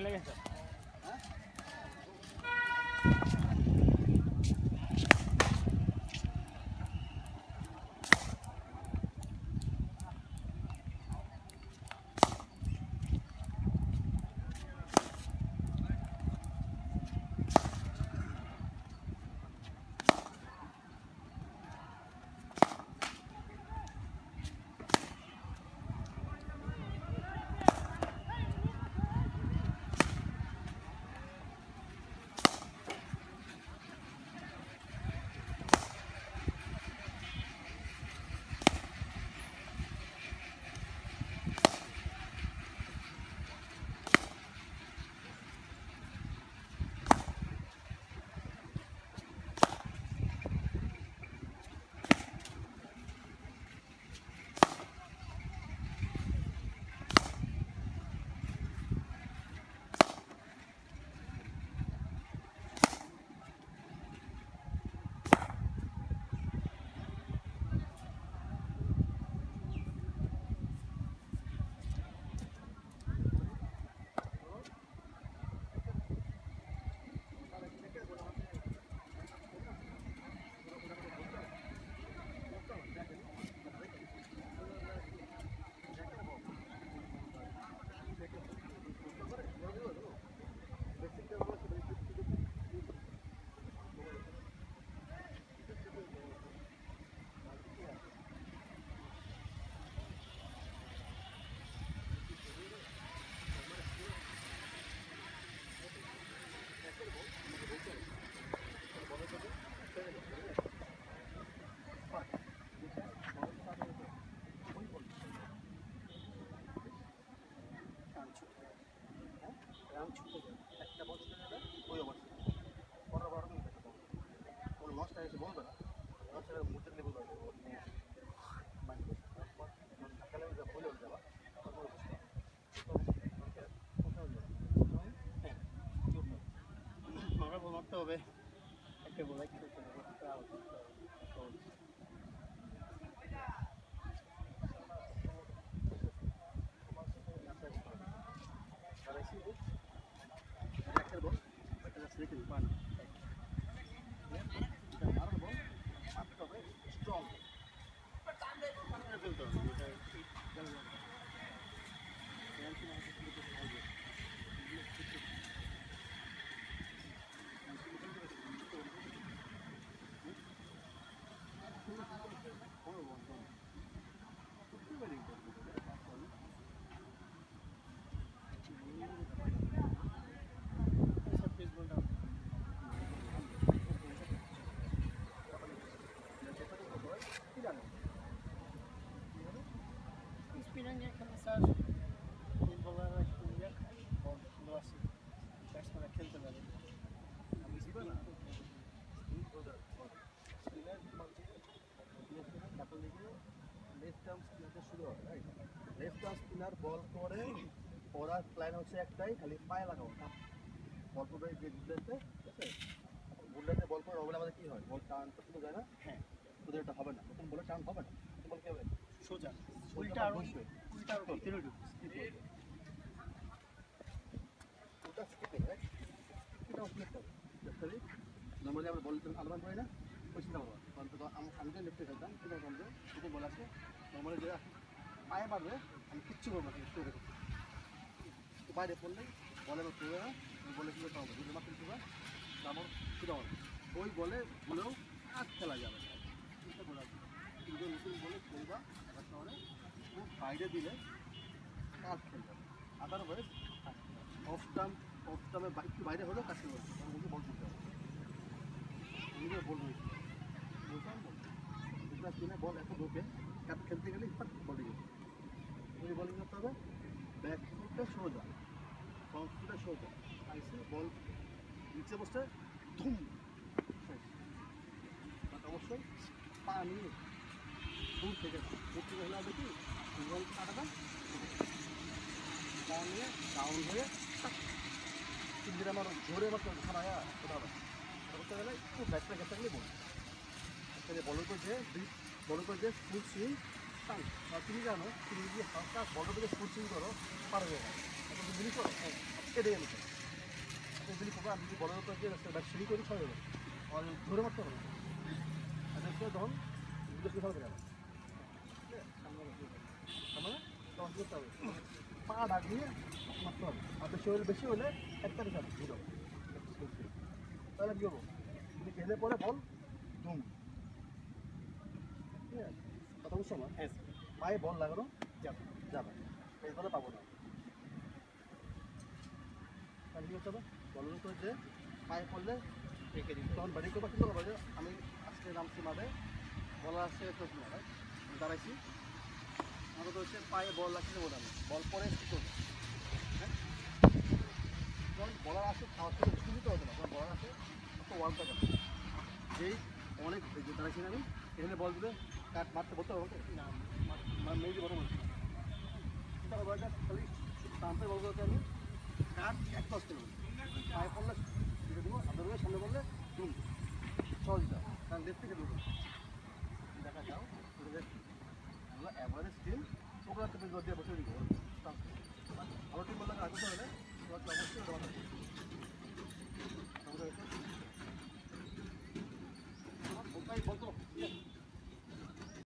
ফেলে গেছে। একটা বল ছুটে যাবে ওই অবস্থা বড় বড় কোনো লসটা এসে বলবে না লসটা মুহূর্তে নিয়ে বলবে সকালে বলে যাবা মারতে হবে একটা বলে strong. Inspirando aquela mensagem de volar aqui no dia, bom, nossa, festa naquele também. A música não. Left arm spinner बल करे ওরা প্ল্যান হচ্ছে একটাই খালি পায়ে লাগাও বল করে যে বুলেটে ঠিক আছে বুলেটে বল করে ওগুলো আমাদের কি হয় বল টান করতে যায় না হ্যাঁ তোদের এটা হবে না তখন বলে টান হবে না বল কি হবে সোজা উল্টা আর বসবে উল্টা আর তিনটে স্কিপ করবে ওটা স্কিপিং রাইট এটা স্কিপ করবে খালি নরমালি আমরা বল আলাদা করি না কোশ্চেন দাও অন্তত আমি যে লেফটে খেলতাম ঠিক আছে বলতে যদি বল আসে নরমালি যে পায়ে মারবে আমি কিচ্ছু করবো না একটু রেখে তো বাইরে পড়লেই বলে বা পড়বে না বলে কি করতে হবে যদি মাত্র পড়বে তারপর ছুটে হবে ওই বলে বলেও আর খেলা যাবে চিন্তা করা কিন্তু নতুন বলে খেলবা একটা শহরে খুব বাইরে দিলে কাজ খেলবে আদারওয়াইজ অফ টার্মে একটু বাইরে হলেও কাজ খেলবে তখন বলতে বল করতে হবে নিজে বলবো বুঝলাম বল কিনে বল এত ঢোকে খেলতে গেলে বলে গেছে ওই বলিং করতে হবে ব্যাক ফুটটা সোজা ফ্রন্ট ফুটটা সোজা আইসে বল নিচে বসে ধুম বাট অবশ্যই পা নিয়ে দূর থেকে হলে হবে কি বল কাটাটা পা নিয়ে ডাউন হয়ে কিন্তু আমার জোরে আমার খারায়া ওটা হবে করতে গেলে একটু ব্যাকটা গেছে গেলে বল করে যে ফুল সুইং তুমি জানো তুমি যদি হালকা বড় করে ফুল সুইং করো পারবে না জিনিস করো কেটে গেল যদি পোকা যদি বড় লোক সিঁড়ি করে ছড়ে গেল আর ধরে মারতে হবে আর দেখতে তখন বিদেশ কোথাও বেরোবে সামনে তখন কী করতে হবে পা ডাকিয়ে মারতে হবে আর বেশি হলে একটা রেখে ধুলো তাহলে কী করবো যদি খেলে পরে বল ধুম ঠিক আছে কথা বুঝছো না পায়ে বল লাগানো যাবে যাবে এই বলে পাবো না তাহলে কী করতে হবে বলের উপরে যে পায়ে পড়লে রেখে দিই তখন বাড়ি করবো কিন্তু করবো যে আমি আজকে নামছি মাঠে বলা আসছে প্রশ্ন দাঁড়াইছি আমাকে তো হচ্ছে পায়ে বল লাগছে বলে আমি বল পরে কী করবো হ্যাঁ যখন বলার আসে খাওয়ার থেকে সুবিধা হবে না যখন বলার আসে একটা ওয়ার্ম পাবে যেই অনেক দাঁড়াইছি আমি এখানে বল দিলে কাট মারতে বলতে হবে না মেয়ে দিয়ে বড় বলছি চিন্তা করবো এটা খালি টানতে বলবো আমি কাট এক ক্লাস দেবো পায়ে পড়লে দিতে দেবো আপনাদের সামনে বললে দুম সহজ দাও কারণ লেফট থেকে দেবো দেখা যাও আমরা অ্যাভারেজ টিম ওগুলো তুমি দিয়ে বসে দিব আমার টিম বললে আগে হলে অবশ্যই বলতো